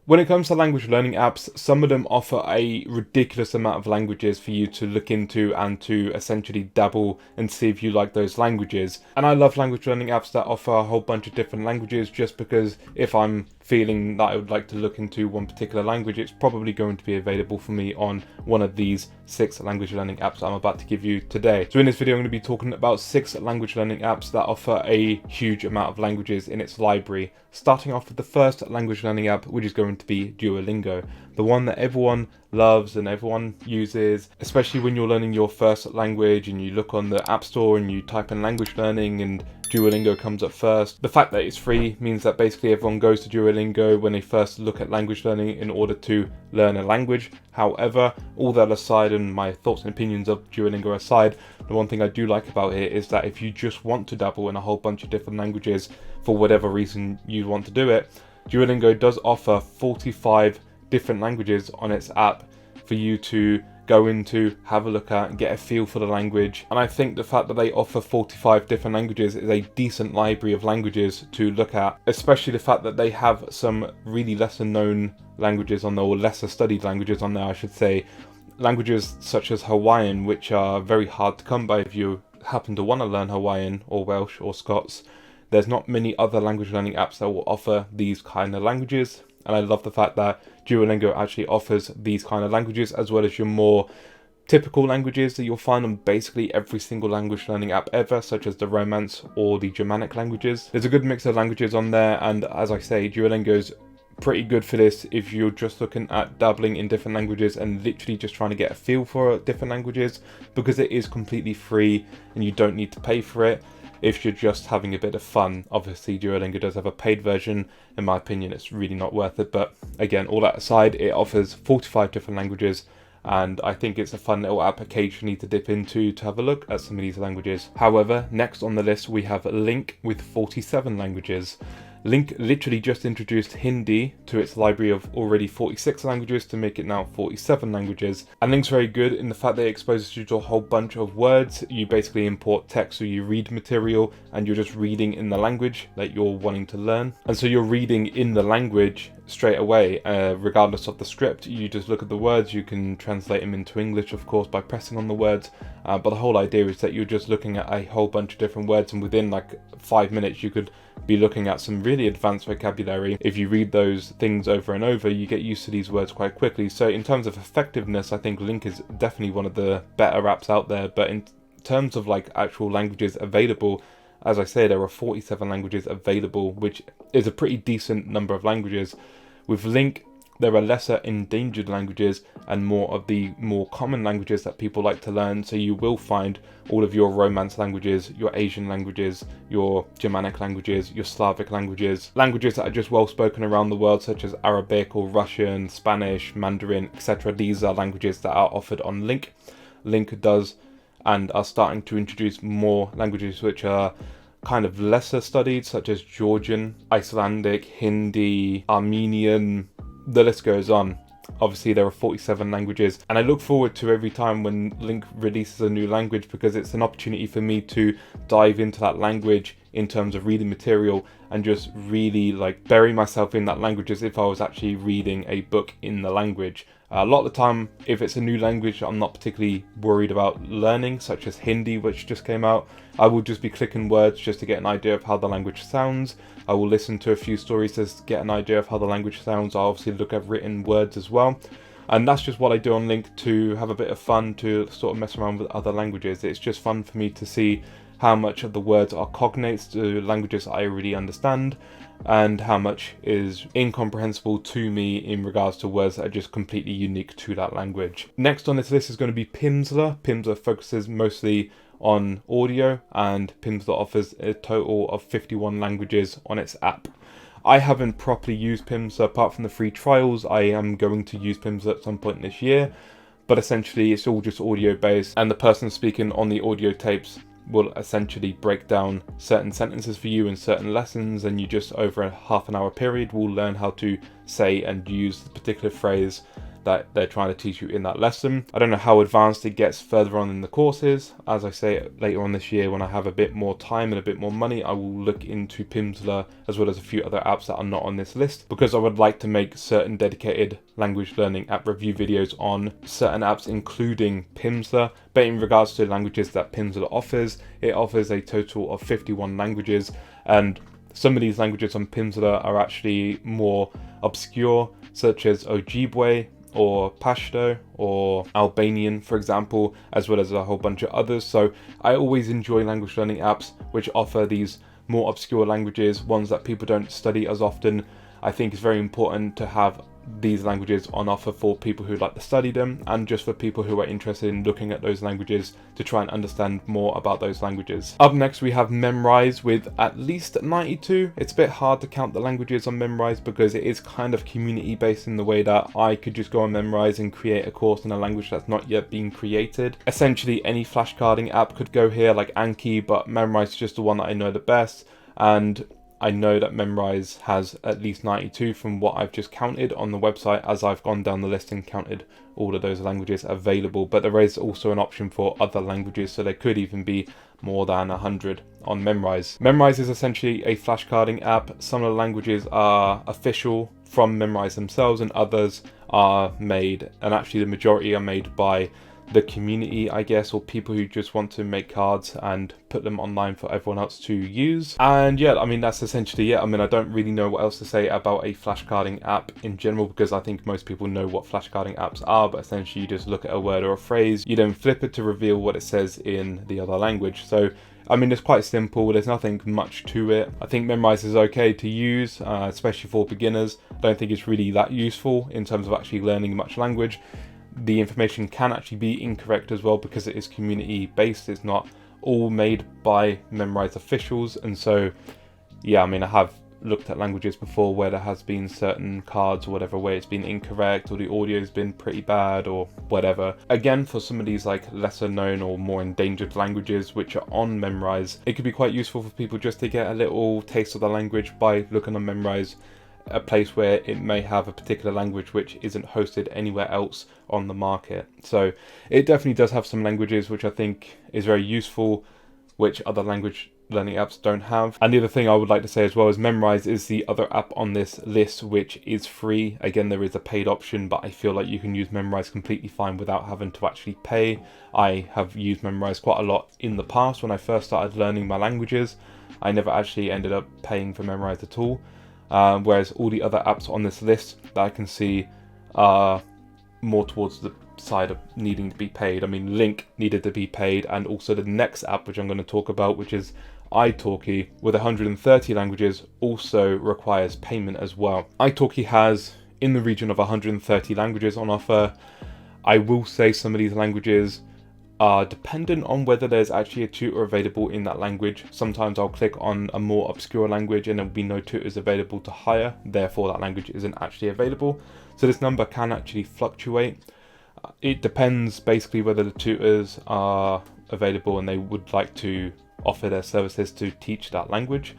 When it comes to language learning apps, some of them offer a ridiculous amount of languages for you to look into and to essentially dabble and see if you like those languages. And I love language learning apps that offer a whole bunch of different languages, just because if I'm feeling that I would like to look into one particular language, it's probably going to be available for me on one of these 6 language learning apps I'm about to give you today. So in this video, I'm going to be talking about 6 language learning apps that offer a huge amount of languages in its library. Starting off with the first language learning app, which is going to be Duolingo, the one that everyone loves and everyone uses, especially when you're learning your first language and you look on the App Store and you type in language learning and Duolingo comes up first. The fact that it's free means that basically everyone goes to Duolingo when they first look at language learning in order to learn a language. However, all that aside and my thoughts and opinions of Duolingo aside, the one thing I do like about it is that if you just want to dabble in a whole bunch of different languages for whatever reason you want to do it, Duolingo does offer 45 different languages on its app for you to go into, have a look at, and get a feel for the language. And I think the fact that they offer 45 different languages is a decent library of languages to look at, especially the fact that they have some really lesser known languages on there, or lesser studied languages on there, I should say. Languages such as Hawaiian, which are very hard to come by if you happen to want to learn Hawaiian or Welsh or Scots. There's not many other language learning apps that will offer these kind of languages. And I love the fact that Duolingo actually offers these kind of languages, as well as your more typical languages that you'll find on basically every single language learning app ever, such as the Romance or the Germanic languages. There's a good mix of languages on there, and as I say, Duolingo's pretty good for this if you're just looking at dabbling in different languages and literally just trying to get a feel for different languages, because it is completely free and you don't need to pay for it if you're just having a bit of fun. Obviously, Duolingo does have a paid version. In my opinion, it's really not worth it. But again, all that aside, it offers 45 different languages, and I think it's a fun little app occasionally to dip into to have a look at some of these languages. However, next on the list, we have Link with 47 languages. Link literally just introduced Hindi to its library of already 46 languages to make it now 47 languages. And Link's very good in the fact that it exposes you to a whole bunch of words. You basically import text, so you read material and you're just reading in the language that you're wanting to learn. And so you're reading in the language straight away, regardless of the script. You just look at the words, you can translate them into English, of course, by pressing on the words. But the whole idea is that you're just looking at a whole bunch of different words, and within like 5 minutes, you could be looking at some really advanced vocabulary. If you read those things over and over, you get used to these words quite quickly. So in terms of effectiveness, I think Link is definitely one of the better apps out there. But in terms of like actual languages available, as I say, there are 47 languages available, which is a pretty decent number of languages. With Link, there are lesser endangered languages and more of the more common languages that people like to learn. So you will find all of your Romance languages, your Asian languages, your Germanic languages, your Slavic languages, languages that are just well spoken around the world, such as Arabic or Russian, Spanish, Mandarin, etc. These are languages that are offered on Link. Link does and are starting to introduce more languages which are kind of lesser studied, such as Georgian, Icelandic, Hindi, Armenian, the list goes on. Obviously, there are 47 languages, and I look forward to every time when Link releases a new language, because it's an opportunity for me to dive into that language in terms of reading material and just really like bury myself in that language as if I was actually reading a book in the language. A lot of the time, if it's a new language I'm not particularly worried about learning, such as Hindi, which just came out, I will just be clicking words just to get an idea of how the language sounds. I will listen to a few stories to get an idea of how the language sounds. I'll obviously look at written words as well. And that's just what I do on Link, to have a bit of fun, to sort of mess around with other languages. It's just fun for me to see how much of the words are cognates to languages I already understand, and how much is incomprehensible to me in regards to words that are just completely unique to that language. Next on this list is going to be Pimsleur. Pimsleur focuses mostly on audio, and Pimsleur offers a total of 51 languages on its app. I haven't properly used Pimsleur apart from the free trials. I am going to use Pimsleur at some point this year, but essentially it's all just audio based, and the person speaking on the audio tapes will essentially break down certain sentences for you in certain lessons, and you just over a half an hour period will learn how to say and use the particular phrase that they're trying to teach you in that lesson. I don't know how advanced it gets further on in the courses. As I say, later on this year, when I have a bit more time and a bit more money, I will look into Pimsleur as well as a few other apps that are not on this list, because I would like to make certain dedicated language learning app review videos on certain apps, including Pimsleur. But in regards to languages that Pimsleur offers, it offers a total of 51 languages, and some of these languages on Pimsleur are actually more obscure, such as Ojibwe or Pashto or Albanian, for example, as well as a whole bunch of others. So I always enjoy language learning apps which offer these more obscure languages, ones that people don't study as often. I think it's very important to have these languages on offer for people who like to study them, and just for people who are interested in looking at those languages to try and understand more about those languages. Up next we have Memrise with at least 92. It's a bit hard to count the languages on Memrise because it is kind of community based in the way that I could just go on Memrise and create a course in a language that's not yet been created. Essentially any flashcarding app could go here, like Anki, but Memrise is just the one that I know the best, and I know that Memrise has at least 92 from what I've just counted on the website as I've gone down the list and counted all of those languages available. But there is also an option for other languages, so there could even be more than 100 on Memrise. Memrise is essentially a flashcarding app. Some of the languages are official from Memrise themselves and others are made, and actually the majority are made by the community, I guess, or people who just want to make cards and put them online for everyone else to use. And yeah, I mean, that's essentially it. I mean, I don't really know what else to say about a flashcarding app in general, because I think most people know what flashcarding apps are, but essentially you just look at a word or a phrase, you then flip it to reveal what it says in the other language. So I mean, it's quite simple, there's nothing much to it. I think Memrise is okay to use, especially for beginners. I don't think it's really that useful in terms of actually learning much language. The information can actually be incorrect as well because it is community based. It's not all made by Memrise officials, and so yeah, I mean, I have looked at languages before where there has been certain cards or whatever where it's been incorrect, or the audio's been pretty bad or whatever. Again, for some of these like lesser known or more endangered languages which are on Memrise, it could be quite useful for people just to get a little taste of the language by looking on Memrise, a place where it may have a particular language which isn't hosted anywhere else on the market. So it definitely does have some languages which I think is very useful, which other language learning apps don't have. And the other thing I would like to say as well is Memrise is the other app on this list which is free. Again, there is a paid option, but I feel like you can use Memrise completely fine without having to actually pay. I have used Memrise quite a lot in the past when I first started learning my languages. I never actually ended up paying for Memrise at all. Whereas all the other apps on this list that I can see are more towards the side of needing to be paid. I mean, Link needed to be paid, and also the next app which I'm going to talk about, which is italki, with 130 languages, also requires payment as well. Italki has in the region of 130 languages on offer. I will say some of these languages are dependent on whether there's actually a tutor available in that language. Sometimes I'll click on a more obscure language and there'll be no tutors available to hire, therefore that language isn't actually available. So this number can actually fluctuate. It depends basically whether the tutors are available and they would like to offer their services to teach that language.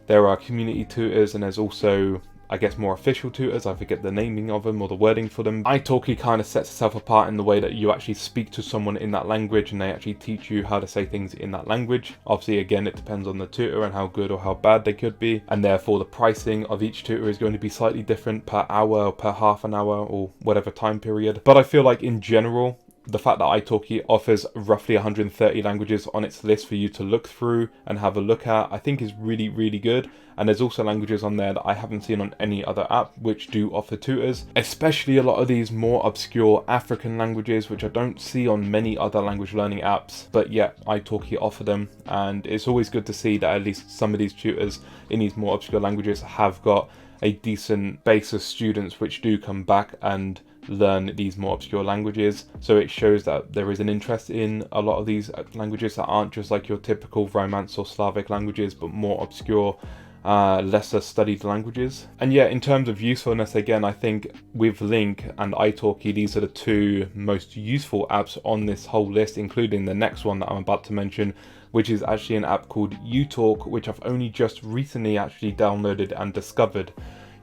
There are community tutors, and there's also, I guess, more official tutors. I forget the naming of them or the wording for them. Italki kind of sets itself apart in the way that you actually speak to someone in that language and they actually teach you how to say things in that language. Obviously, again, it depends on the tutor and how good or how bad they could be, and therefore the pricing of each tutor is going to be slightly different per hour or per half an hour or whatever time period. But I feel like in general, the fact that Italki offers roughly 130 languages on its list for you to look through and have a look at, I think is really, really good. And there's also languages on there that I haven't seen on any other app which do offer tutors, especially a lot of these more obscure African languages which I don't see on many other language learning apps, but yet Italki offer them. And it's always good to see that at least some of these tutors in these more obscure languages have got a decent base of students which do come back and learn these more obscure languages. So it shows that there is an interest in a lot of these languages that aren't just like your typical Romance or Slavic languages, but more obscure, lesser studied languages. And yeah, in terms of usefulness, again, I think with Link and Italki, these are the two most useful apps on this whole list, including the next one that I'm about to mention, which is actually an app called uTalk, which I've only just recently actually downloaded and discovered.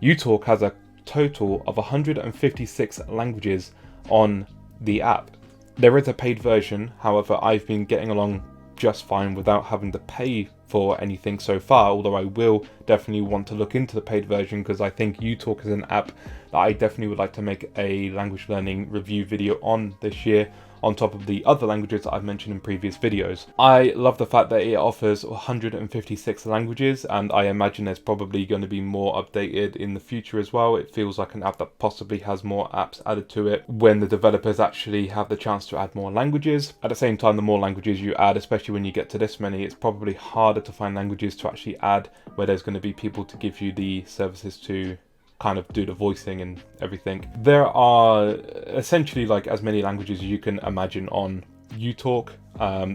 uTalk has a total of 156 languages on the app. There is a paid version, however I've been getting along just fine without having to pay for anything so far, although I will definitely want to look into the paid version because I think uTalk is an app that I definitely would like to make a language learning review video on this year, on top of the other languages that I've mentioned in previous videos. I love the fact that it offers 156 languages, and I imagine there's probably going to be more updated in the future as well. It feels like an app that possibly has more apps added to it when the developers actually have the chance to add more languages. At the same time, the more languages you add, especially when you get to this many, it's probably harder to find languages to actually add where there's going to be people to give you the services to kind of do the voicing and everything. There are essentially like as many languages as you can imagine on uTalk.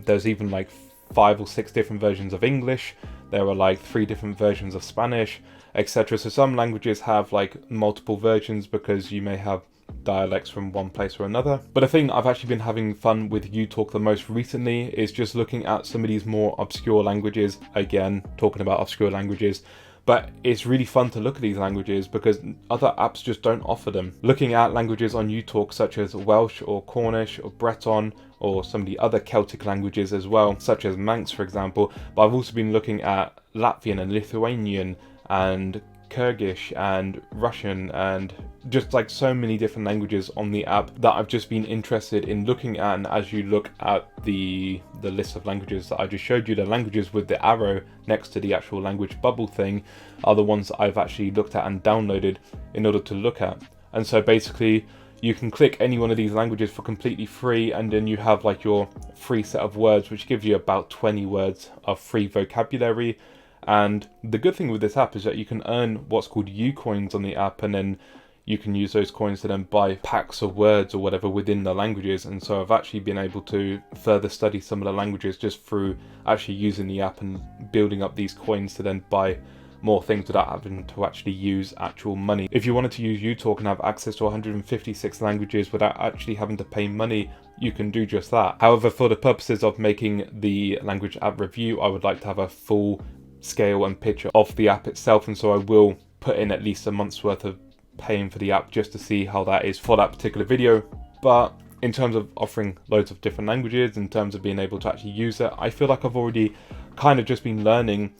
There's even like 5 or 6 different versions of English. There are like 3 different versions of Spanish, etc. So some languages have like multiple versions because you may have dialects from one place or another. But the thing I've actually been having fun with uTalk the most recently is just looking at some of these more obscure languages. Again, talking about obscure languages. But it's really fun to look at these languages because other apps just don't offer them. Looking at languages on uTalk such as Welsh or Cornish or Breton or some of the other Celtic languages as well, such as Manx for example, but I've also been looking at Latvian and Lithuanian and Kyrgyz and Russian and just like so many different languages on the app that I've just been interested in looking at. And as you look at the list of languages that I just showed you, the languages with the arrow next to the actual language bubble thing are the ones that I've actually looked at and downloaded in order to look at. And so basically you can click any one of these languages for completely free, and then you have like your free set of words which give you about 20 words of free vocabulary. And the good thing with this app is that you can earn what's called U-coins on the app, and then you can use those coins to then buy packs of words or whatever within the languages. And so I've actually been able to further study some of the languages just through actually using the app and building up these coins to then buy more things without having to actually use actual money. If you wanted to use uTalk and have access to 156 languages without actually having to pay money, you can do just that. However, for the purposes of making the language app review, I would like to have a full scale and picture of the app itself, and so I will put in at least a month's worth of paying for the app just to see how that is for that particular video. But in terms of offering loads of different languages, in terms of being able to actually use it, I feel like I've already kind of just been learning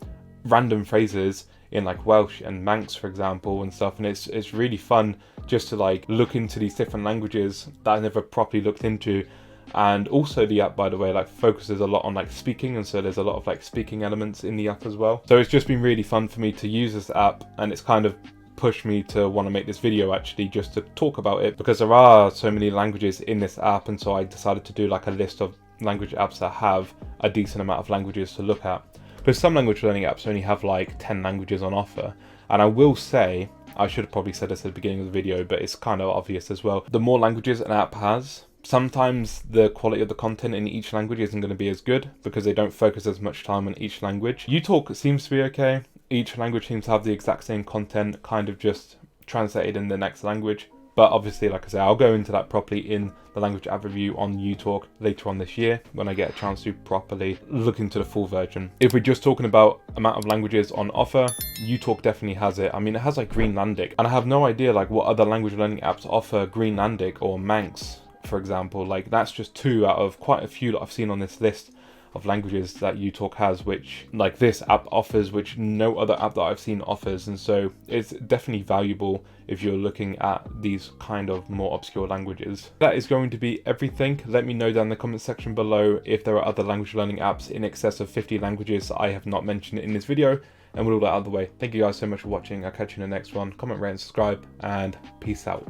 random phrases in like Welsh and Manx for example and stuff, and it's really fun just to like look into these different languages that I never properly looked into. And also the app, by the way, like focuses a lot on like speaking, and so there's a lot of like speaking elements in the app as well. So it's just been really fun for me to use this app, and it's kind of pushed me to want to make this video actually just to talk about it because there are so many languages in this app. And so I decided to do like a list of language apps that have a decent amount of languages to look at, because some language learning apps only have like 10 languages on offer. And I will say, I should have probably said this at the beginning of the video, but it's kind of obvious as well, the more languages an app has, sometimes the quality of the content in each language isn't going to be as good because they don't focus as much time on each language. uTalk seems to be okay. Each language seems to have the exact same content, kind of just translated in the next language. But obviously, like I say, I'll go into that properly in the language app review on uTalk later on this year when I get a chance to properly look into the full version. If we're just talking about amount of languages on offer, uTalk definitely has it. I mean, it has like Greenlandic, and I have no idea like what other language learning apps offer Greenlandic or Manx, for example. Like that's just 2 out of quite a few that I've seen on this list of languages that uTalk has, which like this app offers, which no other app that I've seen offers. And so it's definitely valuable if you're looking at these kind of more obscure languages. That is going to be everything. Let me know down in the comment section below if there are other language learning apps in excess of 50 languages that I have not mentioned in this video. And with all that out of the way, thank you guys so much for watching. I'll catch you in the next one. Comment, rate and subscribe, and peace out.